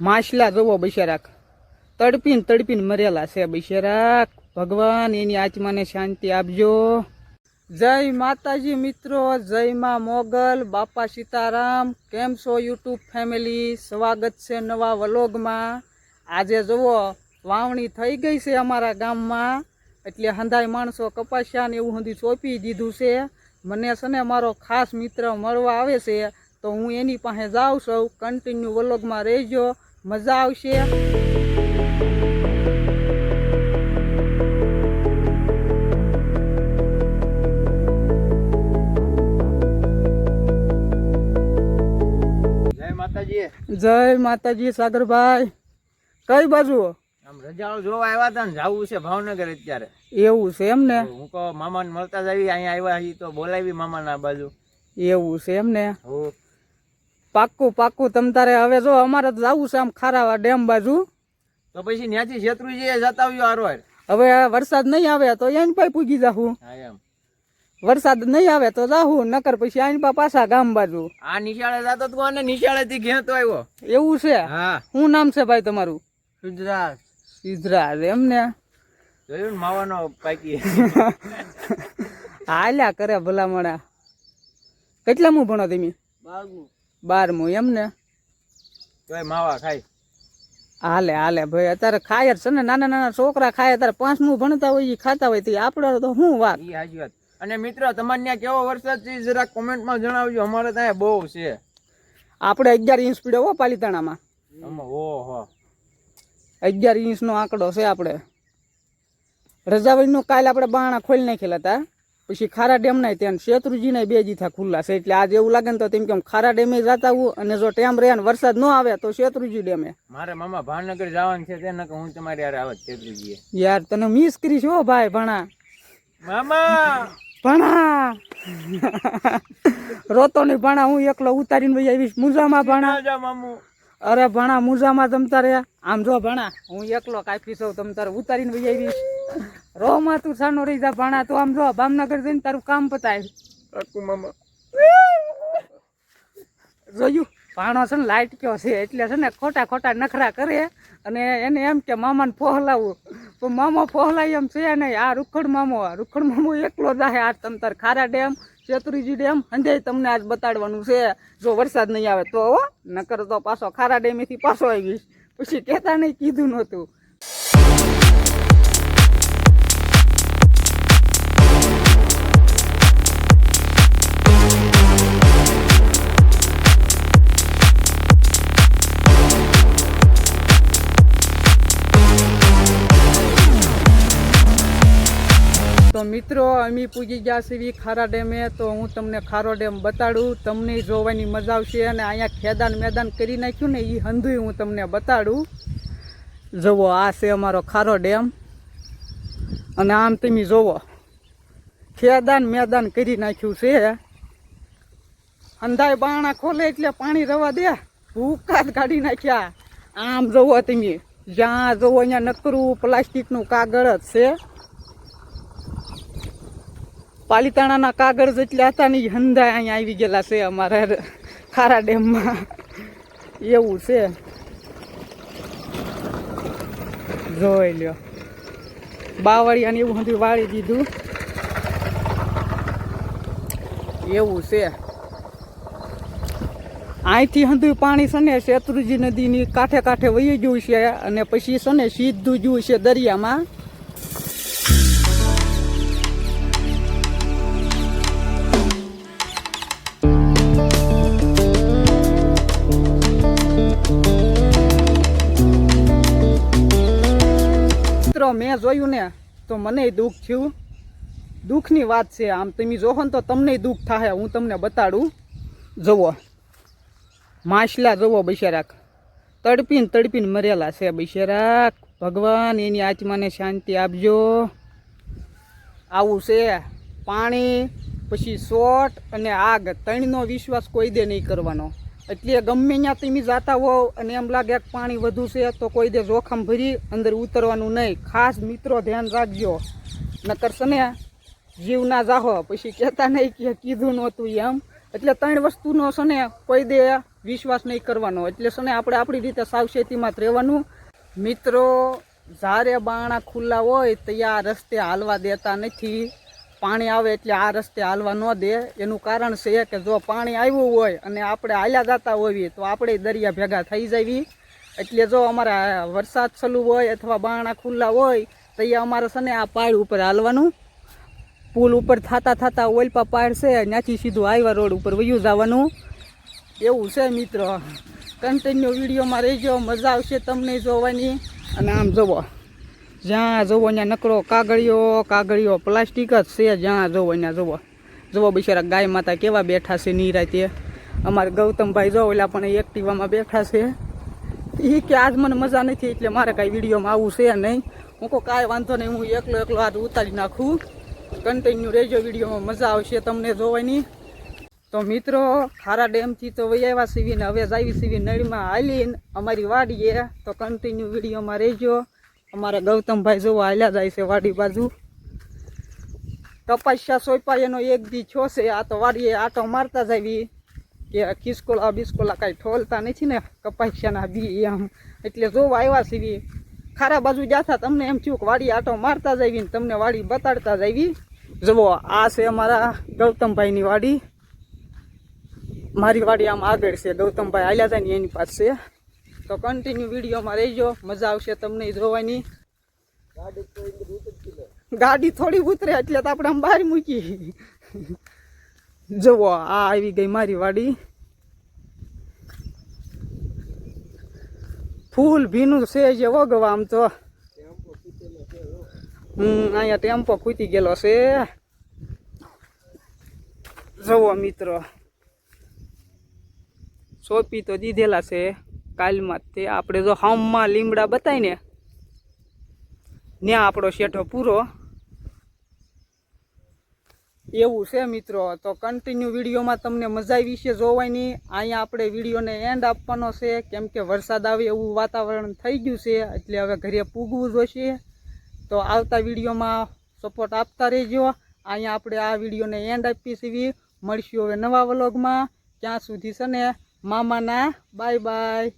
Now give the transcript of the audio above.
માછલા જોવો બિચારાક તડપીને મરેલા છે બિચારાક. ભગવાન એની આત્માને શાંતિ આપજો. જય માતાજી મિત્રો, જય માં મોગલ, બાપા સીતારામ. કેમ છો યુટ્યુબ ફેમિલી? સ્વાગત છે નવા વ્લોગમાં. આજે જુઓ વાવણી થઈ ગઈ છે અમારા ગામમાં, એટલે હંધાઈ માણસો કપાસિયા ને એવું હંધી ચોપી દીધું છે. મને છે ને મારો ખાસ મિત્ર મળવા આવે છે, તો હું એની પાસે જાઉં છું. કન્ટિન્યુ વ્લોગમાં રહેજો, મજા આવશે. જય માતાજી સાગરભાઈ. કઈ બાજુ? આમ રજાઓ જોવા આવ્યા હતા ને, જવું છે ભાવનગર અત્યારે. એવું છે એમ ને? હું કહો મામાને મળતા જ આવી, અહીંયા આવ્યા છીએ તો બોલાવી મામાને આ બાજુ. એવું છે એમ ને? પાક્કું તમ તારે હવે જો અમારે જવું છે આમ ખારાવા ડેમ બાજુ, તો પછી ત્યાંથી શેત્રુજી જતા આવ્યો હારવાર. હવે વરસાદ નહીં આવે તો એની પાસે પૂગી જાહું. હા એમ. વરસાદ નહીં આવે તો જાહું, નકર પછી આની પા પાછા ગામ બાજુ. આ નિશાળે જતો તું અને નિશાળે થી ઘેતો આવ્યો. એવું છે? હા. શું નામ છે ભાઈ તમારું? સિદ્ધરાજ. સિદ્ધરાજ એમ ને? જોયું ને માવાનો પાકી. હાલ્યા કરે ભલામણા. કેટલામું ભણો તમે? 12મું એમ ને? તોય માવા ખાય. હાલે ભાઈ, અત્યારે ખાય જ છે ને, નાના છોકરા ખાય. અત્યારે 5મું ભણતા હોય, ખાતા હોય, તો આપડે તો શું વાત. ઈ હાજી વાત. અને મિત્રો, તમારે ત્યાં કેવો વરસાદ છે જરા કોમેન્ટમાં જણાવજો. અમારે ત્યાં બહુ છે. આપણે 11 ઇંચ પીડ્યો હો પાલીતાણામાં. ઓહો, 11 ઇંચનો આંકડો છે. આપણે રજાવળીનું કાલે આપણે બાણા ખોલી નાખેલા હતા, પછી ખારા ડેમ ના ત્યાં શેત્રુજી ના 2 દીથા ખુલ્લા છે. એટલે આજે એવું લાગે ને તો તેમ કેમ ખારા ડેમે જતા આવું, અને જો ટેમ રહે ને વરસાદ ન આવે તો શેત્રુજી ડેમે. મારે મામા ભાવનગર જવાનું છે, તેને હું તમારી યાર આવત શેત્રુજી. યાર તને મિસ કરીશ હો ભાઈ. ભણા મામા ભણા રોતો નહીં ભણા, હું એકલો ઉતારીને વહી આવીશ મુજામાં. ભણા મામુ, અરે ભણા મુજામાં તમ તારે આમ જો ભણા, હું એકલો કાપી સૌ, તમ તારે ઉતારીને વહી આવીશ. રોમાં તું સાનો રહી જા ભણા. તું આમ જો ભાવનગર જઈને તારું કામ પતાય. મામા જોયું ભાણો છે ને લાઈટ કયો છે, એટલે છે ને ખોટા નખરા કરે, અને એને એમ કે મામાને પહોલાવું, પણ મામા પહોલાય એમ છે નહીં. આ રૂખડ મામો એકલો જાહે. આજ તમ તાર ખારા ડેમ, શેત્રુજી ડેમ હંધે તમને આજ બતાડવાનું છે. જો વરસાદ નહીં આવે તો હો, નકર તો પાછો ખારા ડેમેથી પાછો આવીશ. પછી કહેતા નહીં કીધું નહોતું. તો મિત્રો, અમે પૂજી ગયા છીએ ખારા ડેમે. તો હું તમને ખારો ડેમ બતાડું, તમને જોવાની મજા આવશે. અને અહીંયા ખેદાન મેદાન કરી નાખ્યું ને, એ હંધુય હું તમને બતાડું. જુઓ આ છે અમારો ખારો ડેમ, અને આમ તમે જોવો ખેદાન મેદાન કરી નાખ્યું છે. હંધાય બાણા ખોલે એટલે પાણી રવા દે, ભૂકા જ કાઢી નાખ્યા. આમ જોવો તમે, જ્યાં જોવો અહીંયા નકરું પ્લાસ્ટિકનું કાગળ જ છે. પાલીતાણાના કાગળ જેટલા હતા ને, હંધાય અહીંયા આવી ગયેલા છે અમારા ખારા ડેમમાં. એવું છે, જોઈ લ્યો. બાવળિયા ને એવું બધું વાળી દીધું. એવું છે. અહીંથી હંધું પાણી છે ને શેત્રુજી નદીની કાંઠે વહી ગયું છે, અને પછી છે ને સીધું ગયું છે દરિયામાં. મેં જોયું ને તો મને દુઃખ થયું. દુઃખની વાત છે. આમ તમે જોહો ને તો તમને દુઃખ થાય. હું તમને બતાડું. જુઓ માછલા જોવો બિચારાક તડપીને મરેલા છે બિચારાક. ભગવાન એની આત્માને શાંતિ આપજો. આવું છે. પાણી પછી શોટ અને આગ, ત્રણનો વિશ્વાસ કોઈ દે નહીં કરવાનો. એટલે ગમે ત્યાં તમે જતા હો અને એમ લાગે કે પાણી વધુ છે તો કોઈ દે જોખમ ભરી અંદર ઉતરવાનું નહીં. ખાસ મિત્રો ધ્યાન રાખજો, નકર છે ને જીવ ના જાહો પછી કહેતા નહીં કે કીધું નહોતું એમ. એટલે 3 વસ્તુનો છે ને કોઈ દે વિશ્વાસ નહીં કરવાનો. એટલે છે ને આપણે આપણી રીતે સાવચેતીમાં જ રહેવાનું. મિત્રો, જ્યારે બારણા ખુલ્લા હોય ત્યાં રસ્તે હાલવા દેતા નથી. પાણી આવે એટલે આ રસ્તે હાલવા ન દે. એનું કારણ છે કે જો પાણી આવ્યું હોય અને આપણે હાલ્યા જતા હોઈએ તો આપણે દરિયા ભેગા થઈ જઈએ. એટલે જો અમારા વરસાદ ચાલુ હોય અથવા બારણા ખુલ્લા હોય તો અહીંયા અમારે છે ને આ પાડ ઉપર હાલવાનું. પુલ ઉપર થતા ઓલપા પાડ છે ત્યાંથી સીધું હાઈવા રોડ ઉપર વયું જવાનું. એવું છે મિત્રો. કન્ટિન્યુ વિડીયોમાં રહેજો, મજા આવશે તમને જોવાની. અને આમ જુઓ, જ્યાં જુઓ ત્યાં નકરો કાગળિયો પ્લાસ્ટિક જ છે. જ્યાં જુઓ ત્યાં જુઓ બિચારા ગાય માતા કેવા બેઠા છે નિરાતે. અમારે ગૌતમભાઈ જો ઓલા પણ એક્ટિવામાં બેઠા છે. એ કે આજ મને મજા નથી એટલે મારે કાંઈ વિડીયોમાં આવવું છે નહીં. હું કહું કાંઈ વાંધો નહીં, હું એકલો હાથ ઉતારી નાખું. કન્ટિન્યુ રહેજો, વિડીયોમાં મજા આવશે તમને જોવાની. તો મિત્રો, ખારા ડેમથી તો વહી આવ્યા સીવીને હવે જાવી સીવી નળીમાં હાલીને અમારી વાડીએ. તો કન્ટિન્યુ વિડીયોમાં રહેજો. અમારા ગૌતમભાઈ જોવા હાલ્યા જાય છે વાડી બાજુ. તપસ્યા સોંપાય એનો એક દી છો છે. આ તો વાડીએ આટો મારતા જાવી કે ખિસકોલા બિસ્કોલા કાંઈ ઠોલતા નથી ને કપાસિયાના બી એમ. એટલે જોવા આવ્યા સીવી. ખારા બાજુ જાતા તમને એમ થયું કે વાડી આટો મારતા જાવી ને તમને વાડી બતાડતા જાવી. જુઓ, આ છે અમારા ગૌતમભાઈની વાડી. મારી વાડી આમ આગળ છે, ગૌતમભાઈ હાલ્યા જાય ને એની પાસે. તો કન્ટિન્યુ વિડીયોમાં રહેજો, મજા આવશે તમને જોવાની. ગાડી થોડી ઉતરે એટલે તો આપણે આમ બહાર મૂકી. જુઓ, આ આવી ગઈ મારી વાડી. ફૂલ ભીનું છે જે વગવા. આમ તો અહીંયા ટેમ્પો ખૂટી ગયેલો છે. જુઓ મિત્રો, સોંપી તો દીધેલા છે કાલમાં. તે આપણે જો હામમાં લીમડા બતાય ને ત્યાં આપણો શેઠો પૂરો. એવું છે મિત્રો. તો કન્ટિન્યુ વિડીયોમાં તમને મજા આવી છે જોવાની. અહીંયા આપણે વિડીયોને એન્ડ આપવાનો છે કેમ કે વરસાદ આવે એવું વાતાવરણ થઈ ગયું છે. એટલે હવે ઘરે પૂગવું જોઈશે. તો આવતા વિડીયોમાં સપોર્ટ આપતા રહેજો. અહીંયા આપણે આ વિડીયોને એન્ડ આપી છીએ. મળશું હવે નવા વ્લોગમાં. ત્યાં સુધી છે ને મામાના બાય બાય.